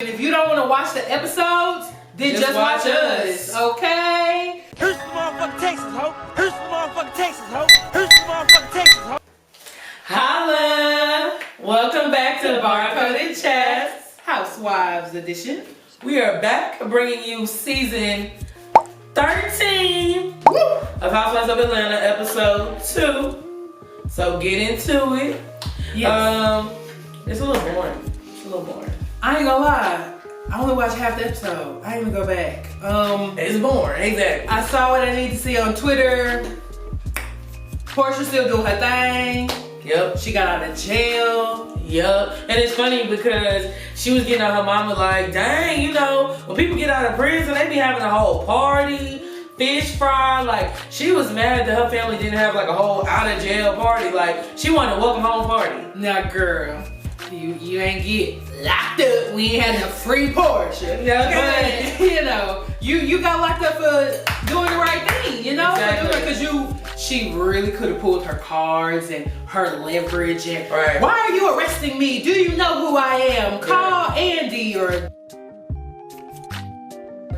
And if you don't want to watch the episodes, then just watch us, okay? Here's the motherfucking Texas, ho. Here's the motherfucking Texas, ho. Here's the motherfucking Texas, ho. Holla! Welcome back to Barcoded Chats, Housewives Edition. We are back bringing you season 13 of Housewives of Atlanta, episode 2. So get into it. Yes. It's a little boring. I ain't gonna lie. I only watched half the episode. I didn't even go back. It's boring, exactly. I saw what I need to see on Twitter. Portia's still doing her thing. Yep. She got out of jail. Yep. And it's funny because she was getting on her mama like, dang, you know, when people get out of prison, they be having a whole party, fish fry. Like, she was mad that her family didn't have like a whole out of jail party. Like, she wanted a welcome home party. Now, girl, you ain't get locked up. We ain't had no free Portia. Okay. But, you know, you got locked up for doing the right thing, you know? Exactly. Because she really could have pulled her cards and her leverage and why are you arresting me? Do you know who I am? Call Andy or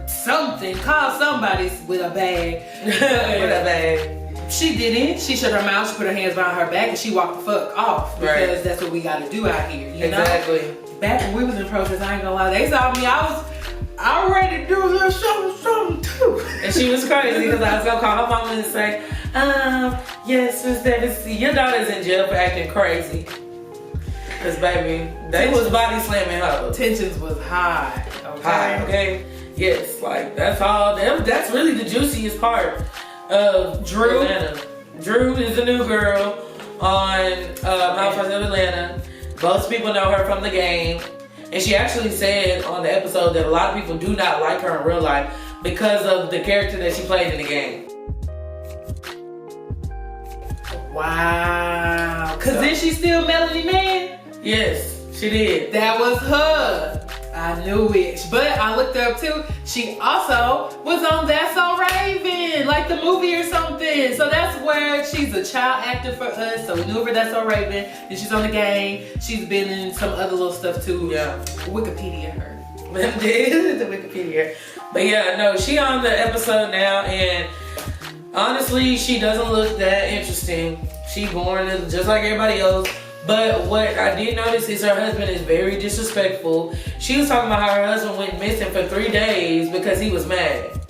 something. Call somebody with a bag. With a bag. She didn't. She shut her mouth, she put her hands behind her back, and she walked the fuck off. Because that's what we gotta do out here, you know? Exactly. Back when we was in protest, I ain't gonna lie, they saw me, I was ready to do a little something too. And she was crazy because I was gonna call her mama and say, yes, Miss Davis, your daughter's in jail for acting crazy. Cause baby, they was body slamming her. Tensions was high, okay? High, okay? Yes, like that's all, that's really the juiciest part of Drew. Atlanta. Drew is the new girl on Housewives of Atlanta. Most people know her from the game. And she actually said on the episode that a lot of people do not like her in real life because of the character that she played in the game. Wow. Cause then she still Melody Man? Yes, she did. That was her. I knew it. But I looked her up too. She also was on That's So Raven, like the movie or something. So that's where she's a child actor for us. So we knew her for That's So Raven. Then she's on the game. She's been in some other little stuff too. Yeah. Wikipedia her. The Wikipedia. But yeah, no, she on the episode now, and honestly, she doesn't look that interesting. She born just like everybody else. But what I did notice is her husband is very disrespectful. She was talking about how her husband went missing for 3 days because he was mad.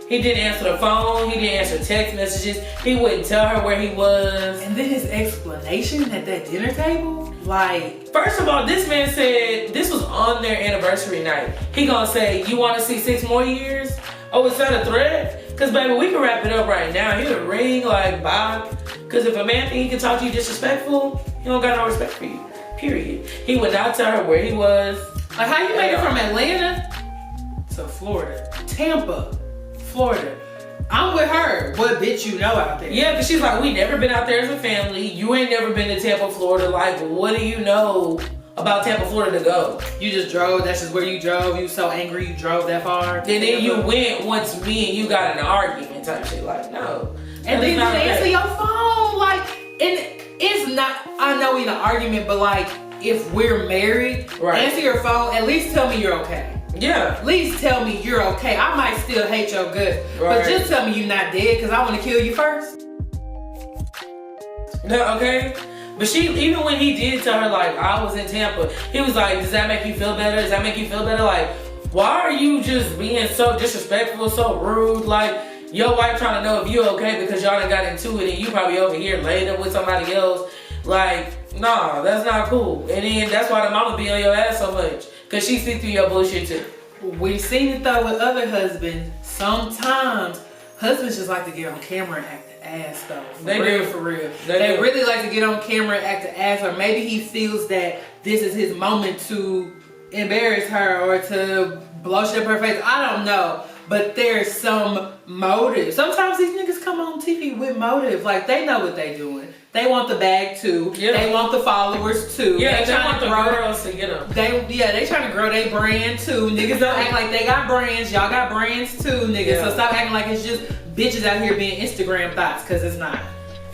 He didn't answer the phone. He didn't answer text messages. He wouldn't tell her where he was. And then his explanation at that dinner table, like, first of all, this man said this was on their anniversary night. He gonna say, you want to see 6 more years? Oh, is that a threat? Because baby, we can wrap it up right now. He'll ring like bye. Because if a man think he can talk to you disrespectful, he don't got no respect for you, period. He would not tell her where he was. Like, how you made it from Atlanta to Florida? Tampa, Florida. I'm with her. What bitch you know out there? Yeah, because she's like, we never been out there as a family. You ain't never been to Tampa, Florida. Like, what do you know about Tampa, Florida to go? You just drove, that's just where you drove. You so angry you drove that far. And then you went once me and you got in an argument type shit. Like, no. And then you answer your phone. Like, and it's not, I know in an argument, but like, if we're married, answer your phone, at least tell me you're okay. Yeah. At least tell me you're okay. I might still hate your guts, but just tell me you're not dead because I want to kill you first. No, okay? But she, even when he did tell her, like, I was in Tampa, he was like, does that make you feel better? Does that make you feel better? Like, why are you just being so disrespectful, so rude? Like, your wife trying to know if you okay because y'all done got into it and you probably over here laid up with somebody else. Like, nah, that's not cool. And then that's why the mama be on your ass so much. Because she see through your bullshit too. We've seen it though with other husbands. Sometimes husbands just like to get on camera and act the ass though. For real. They really like to get on camera and act the ass, or maybe he feels that this is his moment to embarrass her or to blow shit up her face. I don't know. But there's some motive. Sometimes these niggas come on TV with motive. Like, they know what they doing. They want the bag too. Yeah. They want the followers too. Yeah, they want the girls to get them. They trying to grow their brand too. Niggas don't act like they got brands. Y'all got brands too, niggas. Yeah. So stop acting like it's just bitches out here being Instagram thoughts, because it's not.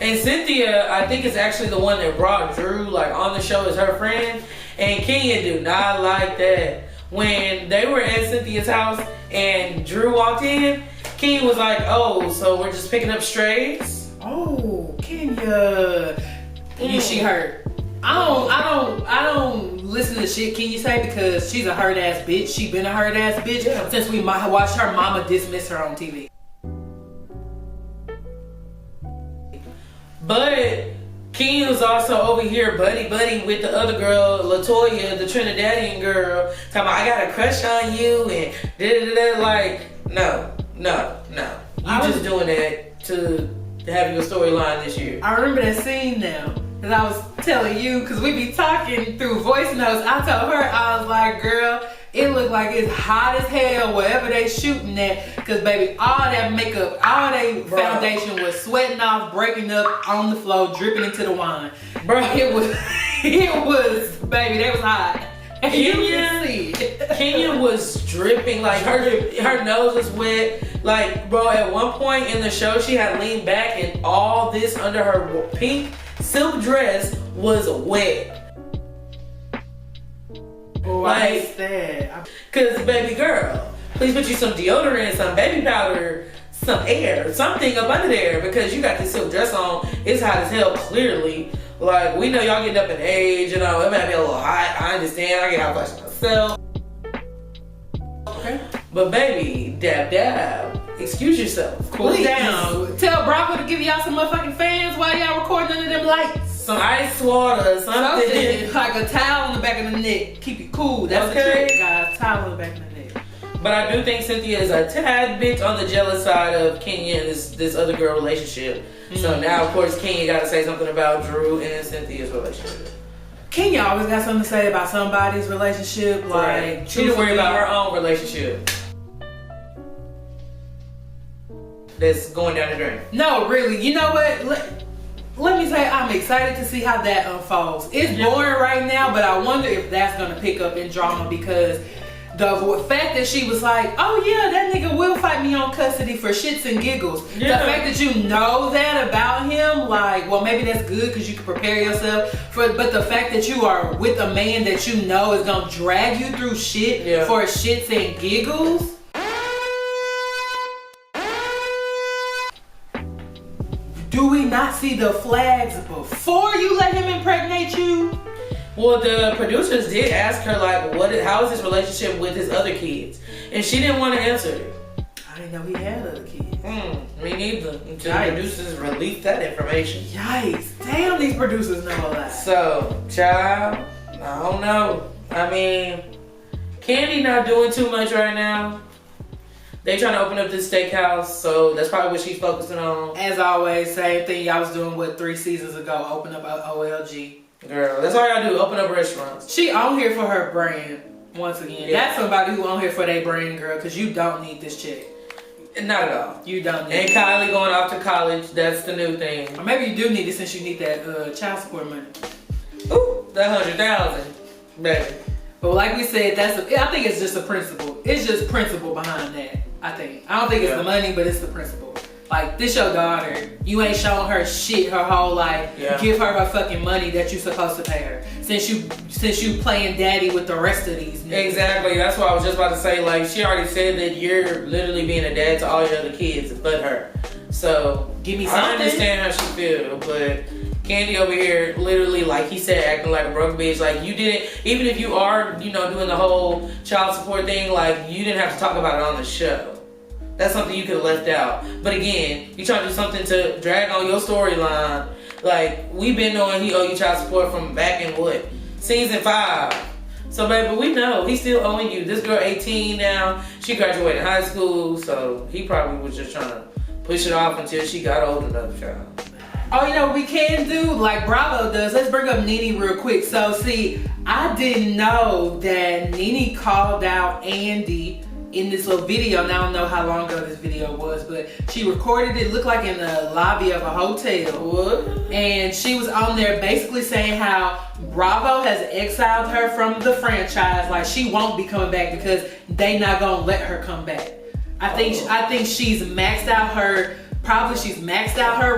And Cynthia, I think, is actually the one that brought Drew like on the show as her friend. And Kenya do not like that. when they were at Cynthia's house and Drew walked in, Kenya was like, oh, so we're just picking up strays? Oh, Kenya. She hurt. I don't listen to shit Kenya say because she's a hurt ass bitch. She been a hurt ass bitch since we watched her mama dismiss her on TV. But Kenya was also over here buddy with the other girl, LaToya, the Trinidadian girl, talking about I got a crush on you and da-da-da-da. Like, no. You just doing that to have your storyline this year. I remember that scene now. Cause I was telling you, cause we be talking through voice notes. I told her, I was like, girl, it looked like it's hot as hell wherever they shooting at. Cause baby, all that makeup, all that foundation was sweating off, breaking up on the floor, dripping into the wine. Bro, it was, baby, that was hot. And Kenya was dripping, like her nose was wet. Like, bro, at one point in the show, she had leaned back and all this under her pink silk dress was wet. Why is that? Cause baby girl, please put you some deodorant, some baby powder, some air, something up under there because you got this silk dress on. It's hot as hell, clearly. Like, we know y'all getting up in age, you know, it might be a little hot. I understand, I get hot flashes myself. Okay. But baby, dab. Excuse yourself. Cool down. Tell Bravo to give y'all some motherfucking fans while y'all recording under them lights. Some ice water, something. Like a towel on the back of the neck. Keep it cool. That's a trick, guys. Towel on the back of the neck. But I do think Cynthia is a tad bit on the jealous side of Kenya and this other girl relationship. So now, of course, Kenya got to say something about Drew and Cynthia's relationship. Kenya always got something to say about somebody's relationship. Like, she didn't worry about her own relationship that's going down the drain. No, really. You know what? Let me say I'm excited to see how that unfolds. It's boring right now, but I wonder if that's going to pick up in drama because the fact that she was like, oh yeah, that nigga will fight me on custody for shits and giggles. The fact that you know that about him, like, well, maybe that's good because you can prepare yourself for, but the fact that you are with a man that you know is gonna drag you through shit for shits and giggles. Do we not see the flags before you let him impregnate you? Well, the producers did ask her, like, how is his relationship with his other kids? And she didn't want to answer it. I didn't know he had other kids. Me neither. Until the producers released that information. Yikes. Damn, these producers know a lot. So, child, I don't know. I mean, Candy not doing too much right now. They trying to open up this steakhouse, so that's probably what she's focusing on. As always, same thing y'all was doing, 3 seasons ago, open up OLG. Girl, that's all y'all do, open up restaurants. She on here for her brand, once again. Yeah. That's somebody who on here for their brand, girl, because you don't need this chick. Not at all. You don't need it. And Kylie going off to college, that's the new thing. Or maybe you do need it since you need that child support money. Ooh, that 100,000, baby. But like we said, I think it's just a principle. It's just principle behind that, I think. I don't think it's the money, but it's the principle. Like, this your daughter. You ain't shown her shit her whole life. Yeah. Give her her fucking money that you supposed to pay her. Since you playing daddy with the rest of these niggas. Exactly. That's what I was just about to say. Like, she already said that you're literally being a dad to all your other kids but her. So, give me something. I understand how she feel, but Candy over here, literally, like he said, acting like a broke bitch. Like, you didn't, even if you are, doing the whole child support thing, like, you didn't have to talk about it on the show. That's something you could have left out. But again, you trying to do something to drag on your storyline. Like, we've been knowing he owe you child support from back in what? Season 5. So, baby, we know he's still owing you. This girl 18 now. She graduated high school, so he probably was just trying to push it off until she got old enough, child. Oh, we can do like Bravo does. Let's bring up Nene real quick. So, see, I didn't know that Nene called out Andy in this little video. Now I don't know how long ago this video was, but she recorded it, looked like in the lobby of a hotel. And she was on there basically saying how Bravo has exiled her from the franchise. Like, she won't be coming back because they not gonna let her come back. I think she's maxed out her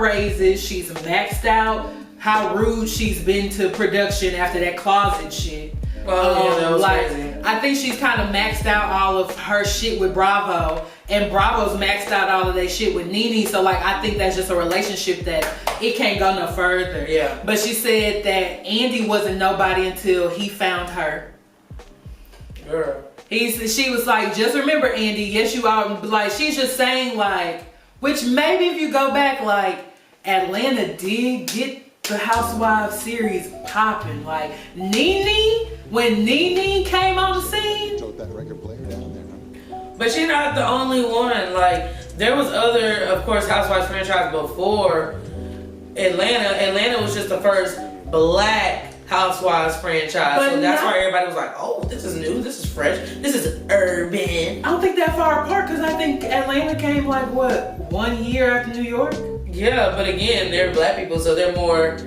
raises. She's maxed out how rude she's been to production after that closet shit. Oh, yeah, that was like, crazy. I think she's kind of maxed out all of her shit with Bravo, and Bravo's maxed out all of their shit with Nene. So like, I think that's just a relationship that it can't go no further. Yeah. But she said that Andy wasn't nobody until he found her. Girl. She was like, just remember, Andy, yes, you are. Like, she's just saying, like, which maybe if you go back, like, Atlanta did get the Housewives series popping. Like, Nene, when Nene came on the scene. That record player down there. But she's not the only one. Like, there was other, of course, Housewives franchise before Atlanta. Atlanta was just the first black Housewives franchise. But so that's not- why everybody was like, oh, this is new, this is fresh, this is urban. I don't think that far apart, because I think Atlanta came, like, what, 1 year after New York? Yeah, but again, they're black people, so they're more,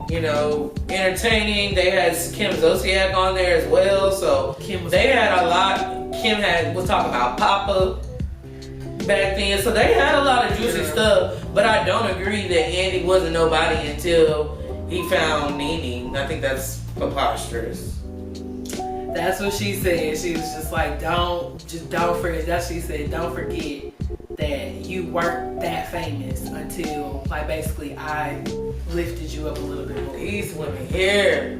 you know, entertaining. They had Kim Zolciak on there as well, so they had a lot. Kim was talking about Papa back then, so they had a lot of juicy stuff. But I don't agree that Andy wasn't nobody until he found Nene. I think that's preposterous. That's what she said. She was just like, don't forget. That's what she said. Don't forget that you weren't that famous until, like, basically I lifted you up a little bit more. These women here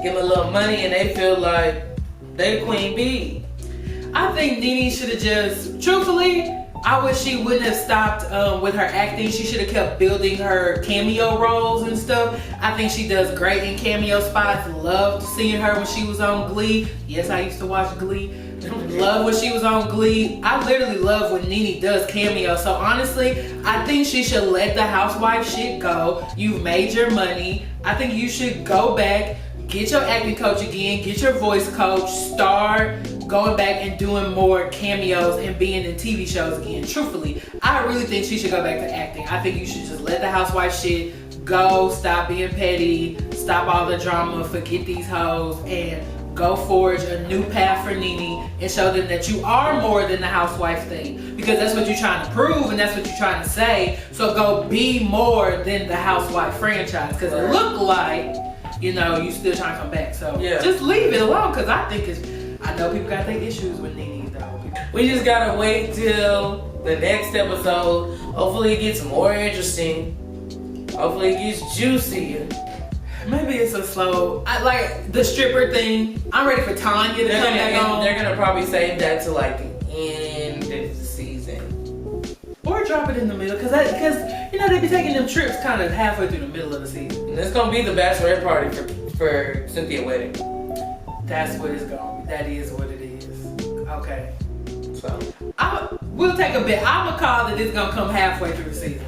give them a little money and they feel like they the queen bee. I think Nene should have just, truthfully, I wish she wouldn't have stopped with her acting. She should have kept building her cameo roles and stuff. I think she does great in cameo spots. Loved seeing her when she was on Glee. Yes, I used to watch Glee. Love when she was on Glee. I literally love when Nene does cameo. So honestly, I think she should let the housewife shit go. You've made your money. I think you should go back, get your acting coach again, get your voice coach, start going back and doing more cameos and being in TV shows again. Truthfully, I really think she should go back to acting. I think you should just let the housewife shit go, stop being petty, stop all the drama, forget these hoes, and go forge a new path for Nene and show them that you are more than the housewife thing. Because that's what you're trying to prove and that's what you're trying to say. So go be more than the housewife franchise. Because it looked like, you know, you still trying to come back. So just leave it alone, because I think I know people got their issues with Nene though. We just gotta wait till the next episode. Hopefully it gets more interesting. Hopefully it gets juicier. Maybe it's a slow, like the stripper thing. I'm ready for Tanya to come back on. They're gonna probably save that to like the end of the season. Or drop it in the middle, because you know they be taking them trips kind of halfway through the middle of the season. And it's gonna be the bachelorette party for Cynthia wedding. That's what it's gonna be. That is what it is. Okay. So we'll take a bet. I'm gonna call that it's gonna come halfway through the season.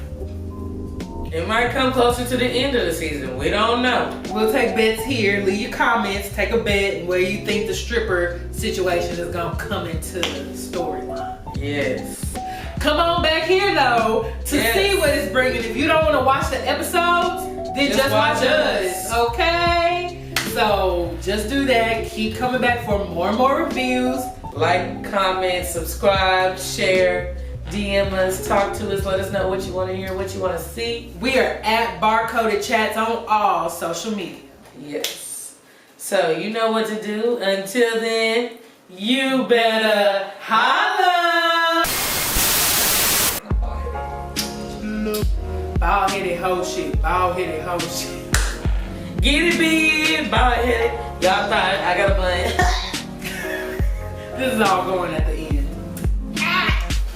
it might come closer to the end of the season. We don't know. We'll take bets here. Leave your comments. Take a bet where you think the stripper situation is gonna come into the storyline. Yes. Come on back here though to see what it's bringing. If you don't want to watch the episodes, then just watch us. Okay? So just do that. Keep coming back for more and more reviews. Like, comment, subscribe, share, DM us, talk to us, let us know what you want to hear, what you want to see. We are at Barcoded Chats on all social media. Yes. So you know what to do. Until then, you better holla. Bald headed hoe shit. Bald headed hoe shit. Get it big, bald headed. Y'all thought I got a bun. This is all going at the end.